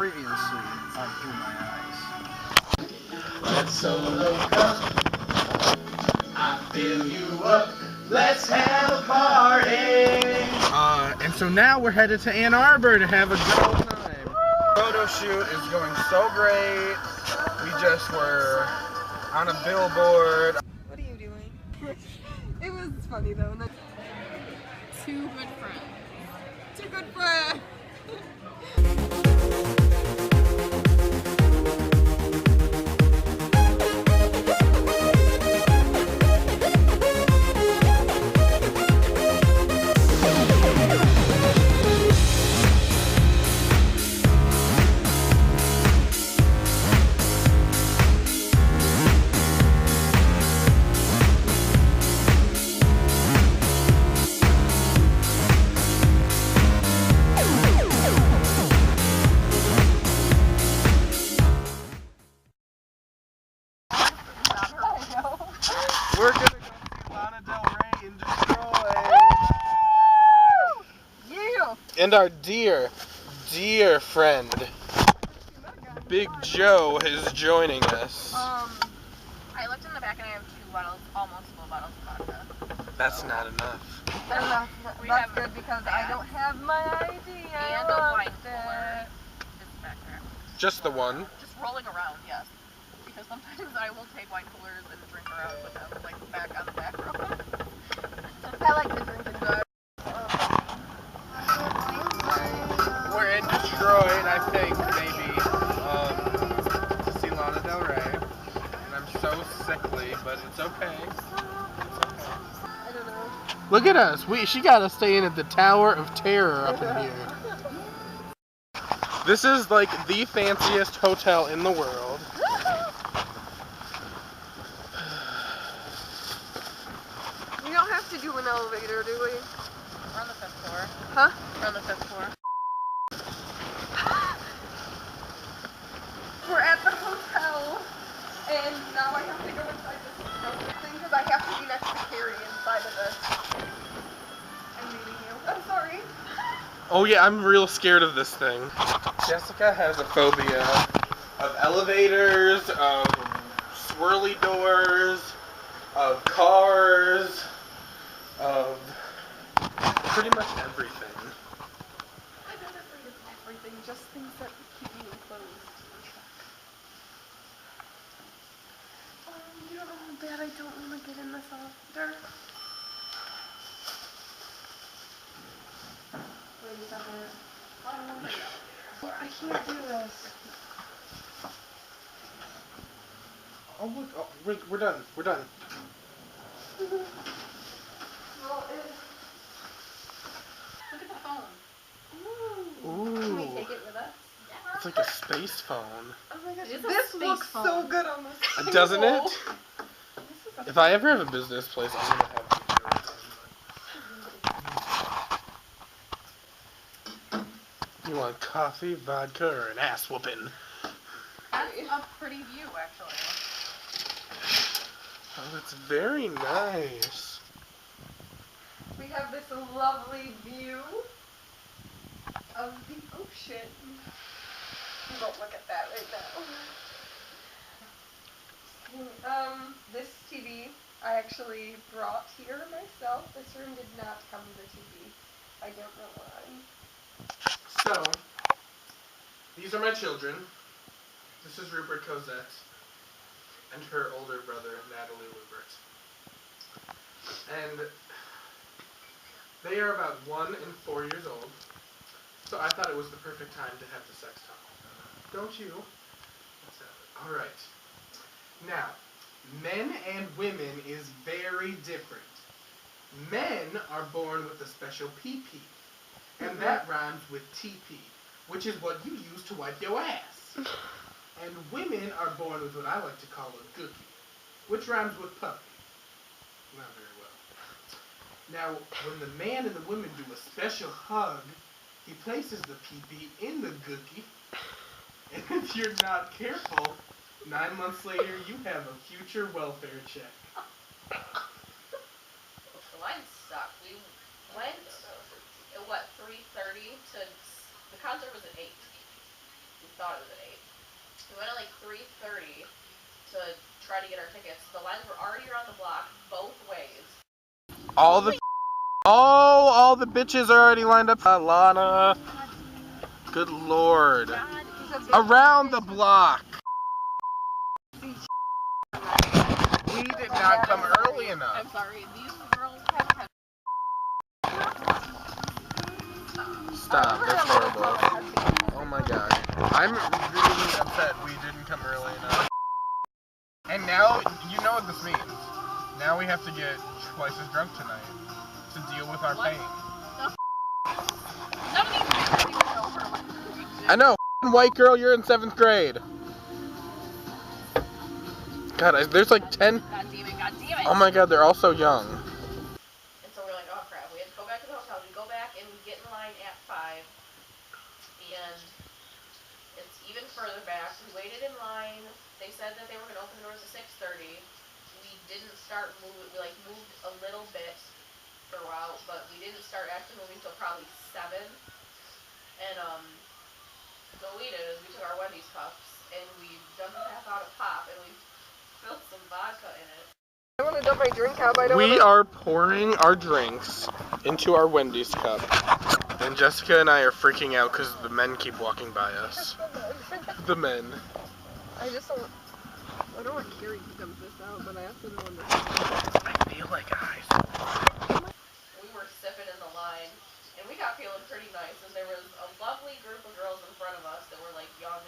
previously on Through My Eyes. Let's solo cup. I fill you up. Let's have a party. And so now we're headed to Ann Arbor to have a good time. Photo shoot is going so great. We just were on a billboard. What are you doing? It was funny though. Two good friends. Two good friends. We're gonna go see Lana Del Rey in Detroit. Yeah. And our dear friend, Big Joe, is joining us. I looked in the back and I have two bottles, almost full bottles of vodka. That's not enough. That's good because I don't have my ID. And a wine cooler is back there. Just the one. Just rolling around, yes. Because sometimes I will take wine coolers and drink around with them, like back on the back row. I like to drink and drive. We're in Detroit, I think, maybe, to see Lana Del Rey. And I'm so sickly, but it's okay. I don't know. Look at us. She got us staying at the Tower of Terror up in here. This is like the fanciest hotel in the world. We don't have to do an elevator, do we? We're on the 5th floor. Huh? We're on the 5th floor. We're at the hotel, and now I have to go inside this thing because I have to be next to Carrie inside of this. I'm meeting you. I'm sorry. Oh yeah, I'm real scared of this thing. Jessica has a phobia of elevators, of swirly doors, of cars, of pretty much everything. I'm not afraid of everything, just things that keep me enclosed. You don't know how bad I don't want to get in this elevator. Wait a second. I can't do this. Oh look, oh, we're done. We're done. Well, Look at the phone. Ooh. Ooh. Can we take it with us? Yeah. It's like a space phone. Oh my gosh, It is a this space looks phone. so good on this. Doesn't it? This is a If I ever have a business place, I'm gonna have You want coffee, vodka, or an ass whooping? That's a pretty view, actually. Oh, that's very nice. We have this lovely view of the ocean. Don't look at that right now. This TV I actually brought here myself. This room did not come with a TV. I don't know why. So, these are my children. This is Rupert Cosette and her older brother, Natalie Rupert. And they are about 1 and 4 years old. So I thought it was the perfect time to have the sex talk. Don't you? Let's have it. All right. Now, men and women is very different. Men are born with a special pee-pee. And that rhymes with TP, which is what you use to wipe your ass. And women are born with what I like to call a gookie, which rhymes with puppy. Not very well. Now, when the man and the woman do a special hug, he places the pee-pee in the gookie, and if you're not careful, 9 months later, you have a future welfare check. The line sucked. We went at what, 3:30 to the concert was at 8. We thought it was at 8. We went at like 3:30 to try to get our tickets. The lines were already around the block, both ways. All the bitches are already lined up. Lana. Good lord. Around the block. We did not come early enough. I'm sorry, these girls have Stop, that's horrible. Oh my god. I'm really upset we didn't come early enough. And now, you know what this means. Now we have to get twice as drunk tonight to deal with our pain. None of these bitches even know her language. I know, white girl, you're in 7th grade. God, there's like 10. God damn it. Oh my god, they're all so young. And so we're like, oh crap, we have to go back to the hotel. We go back and we get in line at 5. And it's even further back. We waited in line. They said that they were going to open the doors at 6:30. We didn't start moving. We like moved a little bit for a while, but we didn't start actually moving until probably 7. And so what we did is we took our Wendy's cups and we dumped half out of pop and we filled some vodka in it. I want to dump my drink out, but I don't We wanna... are pouring our drinks into our Wendy's cup. And Jessica and I are freaking out because the men keep walking by us. The men. I don't want Carrie to dump this out, but I also don't want to... I feel like eyes. We were sipping in the line, and we got feeling pretty nice, and there was a lovely group of girls in front of us that were like young,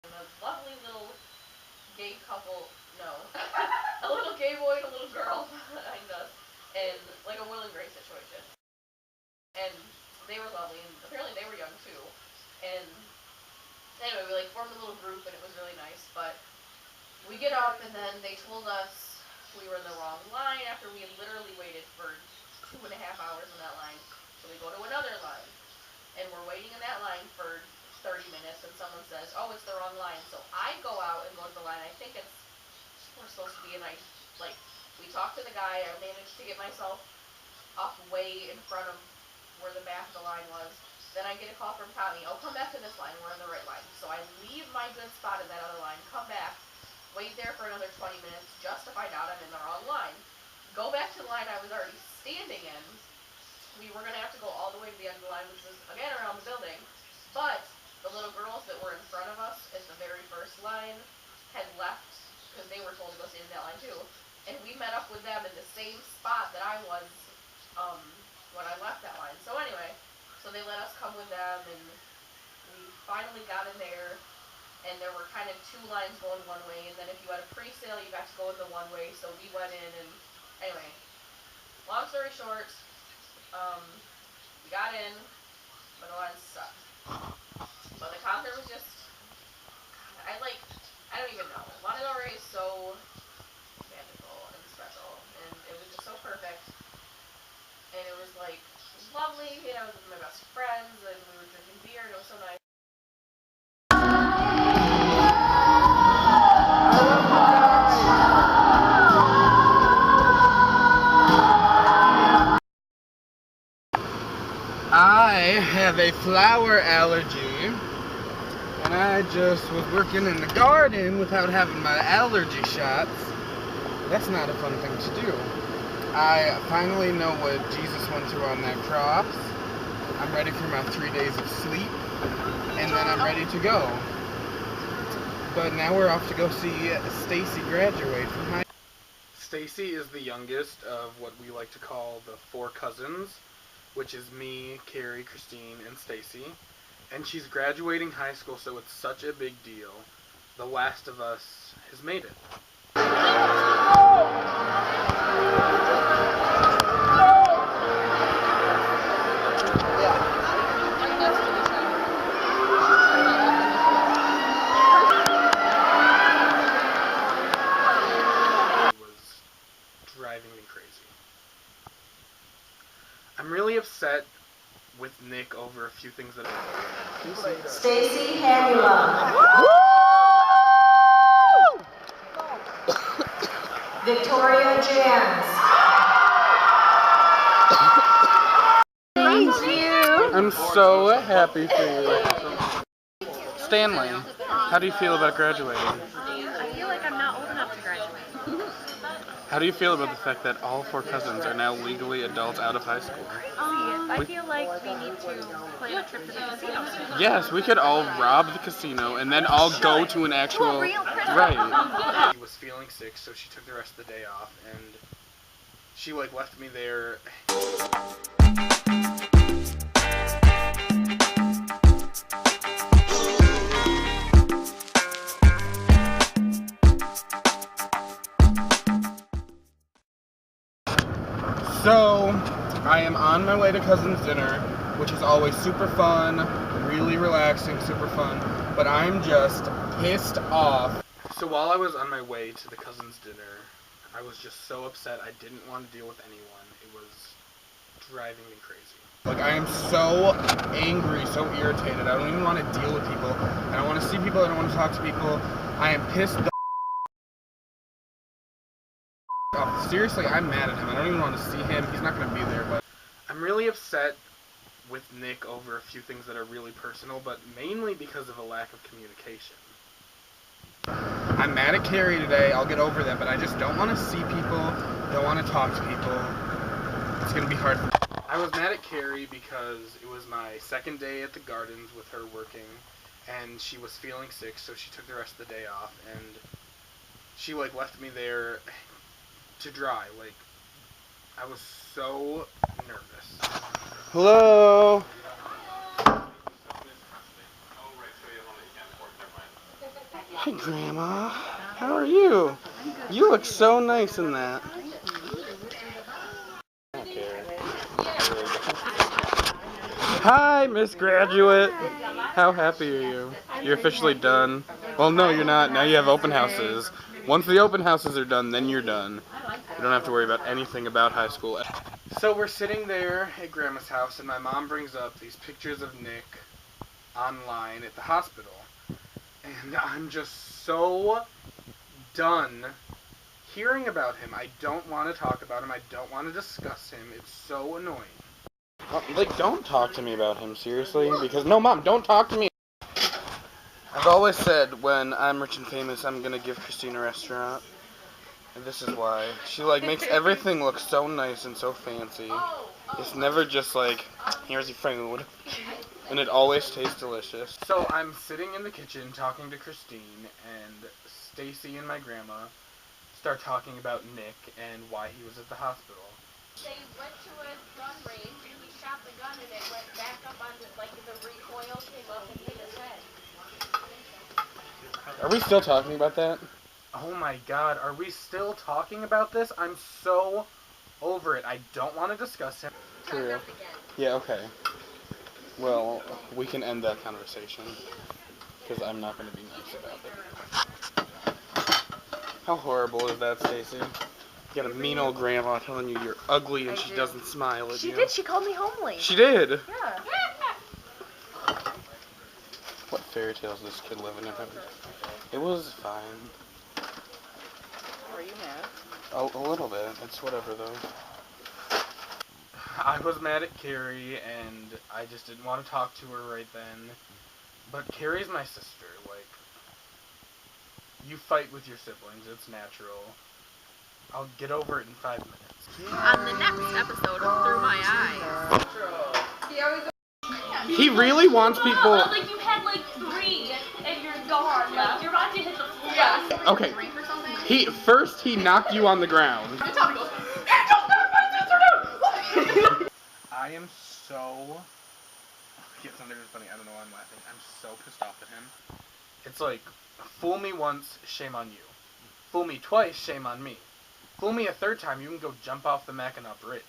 and a lovely little gay couple, a little gay boy and a little girl behind us, and like a Will and Grace situation. And they were lovely, and apparently they were young too. And anyway, we like formed a little group, and it was really nice, but we get up, and then they told us we were in the wrong line after we had literally waited for 2.5 hours in that line. So we go to another line, and we're waiting in that line for 30 minutes, and someone says, oh, it's the wrong line. So I go out and go to the line. I think we're supposed to be, and we talked to the guy. I managed to get myself up way in front of where the back of the line was. Then I get a call from Tommy, oh, come back to this line, we're in the right line. So I leave my good spot in that other line, come back, wait there for another 20 minutes, just to find out I'm in the wrong line. Go back to the line I was already standing in. We were going to have to go all the way to the end of the line, which was, again, around the building. But the little girls that were in front of us at the very first line had left, because they were told to go stand in that line too. And we met up with them in the same spot that I was when I left that line. So anyway, so they let us come with them, and we finally got in there, and there were kind of 2 lines going one way, and then if you had a pre-sale, you got to go in the one way, so we went in, and anyway, long story short, we got in, but the line sucked. But the concert was just, I don't even know. Lana Del Rey is so magical and special, and it was just so perfect, and it was like, lovely, you know, with my best friends, and we were drinking beer, and it was so nice. I have a flower allergy, and I just was working in the garden without having my allergy shots. That's not a fun thing to do. I finally know what Jesus went through on that cross. I'm ready for my 3 days of sleep, and then I'm ready to go. But now we're off to go see Stacy graduate from high school. Stacy is the youngest of what we like to call the 4 cousins, which is me, Carrie, Christine, and Stacy. And she's graduating high school, so it's such a big deal. The Last of Us has made it. Driving me crazy. I'm really upset with Nick over a few things that have Stacy Hannula. Victoria Jans. Thank you. I'm so happy for you. Stanley, how do you feel about graduating? I feel like I'm not old enough to graduate. How do you feel about the fact that all 4 cousins are now legally adults out of high school? I feel like we need to plan a trip to the casino soon. Yes, we could all rob the casino and then all go to an actual... real prison. Right. She was feeling sick, so she took the rest of the day off, and she, like, left me there. So, I am on my way to cousin's dinner, which is always super fun, really relaxing, super fun, but I'm just pissed off. So while I was on my way to the cousin's dinner, I was just so upset. I didn't want to deal with anyone. It was driving me crazy. Like, I am so angry, so irritated. I don't even want to deal with people. I don't want to see people. I don't want to talk to people. I am pissed the off. Seriously, I'm mad at him. I don't even want to see him. He's not going to be there, but I'm really upset with Nick over a few things that are really personal, but mainly because of a lack of communication. I'm mad at Carrie today. I'll get over that, but I just don't want to see people, don't want to talk to people. It's going to be hard. I was mad at Carrie because it was my second day at the gardens with her working, and she was feeling sick, so she took the rest of the day off, and she, like, left me there to dry. Like, I was so nervous. Hello? Hi, Grandma. How are you? You look so nice in that. I don't care. Hi, Miss Graduate. How happy are you? You're officially done. Well, no, you're not. Now you have open houses. Once the open houses are done, then you're done. You don't have to worry about anything about high school. So we're sitting there at Grandma's house, and my mom brings up these pictures of Nick online at the hospital. And I'm just so done hearing about him. I don't want to talk about him. I don't want to discuss him. It's so annoying. Like, don't talk to me about him, seriously. Because, no, Mom, don't talk to me. I've always said when I'm rich and famous, I'm going to give Christine a restaurant. And this is why. She, like, makes everything look so nice and so fancy. It's never just like, here's your food. And it always tastes delicious. So I'm sitting in the kitchen talking to Christine, and Stacy and my grandma start talking about Nick and why he was at the hospital. They went to a gun range and he shot the gun and it went back up on like the recoil came up and hit his head. Are we still talking about that? Oh my god, are we still talking about this? I'm so over it. I don't want to discuss him. True. Yeah, okay. Well, we can end that conversation, because I'm not going to be nice about it. How horrible is that, Stacy? You got a mean old grandma telling you you're ugly and she doesn't smile at you. She did. She called me homely. She did? Yeah. What fairy tales this kid living in? It was fine. Were you mad? A little bit. It's whatever, though. I was mad at Carrie, and I just didn't want to talk to her right then. But Carrie's my sister. Like, you fight with your siblings. It's natural. I'll get over it in 5 minutes. On the next episode of Through My Eyes. He really wants people... Like you had like 3 and you're gone. Like you're about to hit the floor. Yeah. Okay. First he knocked you on the ground. I am so... It's not even funny. I don't know why I'm laughing. I'm so pissed off at him. It's like, fool me once, shame on you. Fool me twice, shame on me. Fool me a third time, you can go jump off the Mackinac Bridge.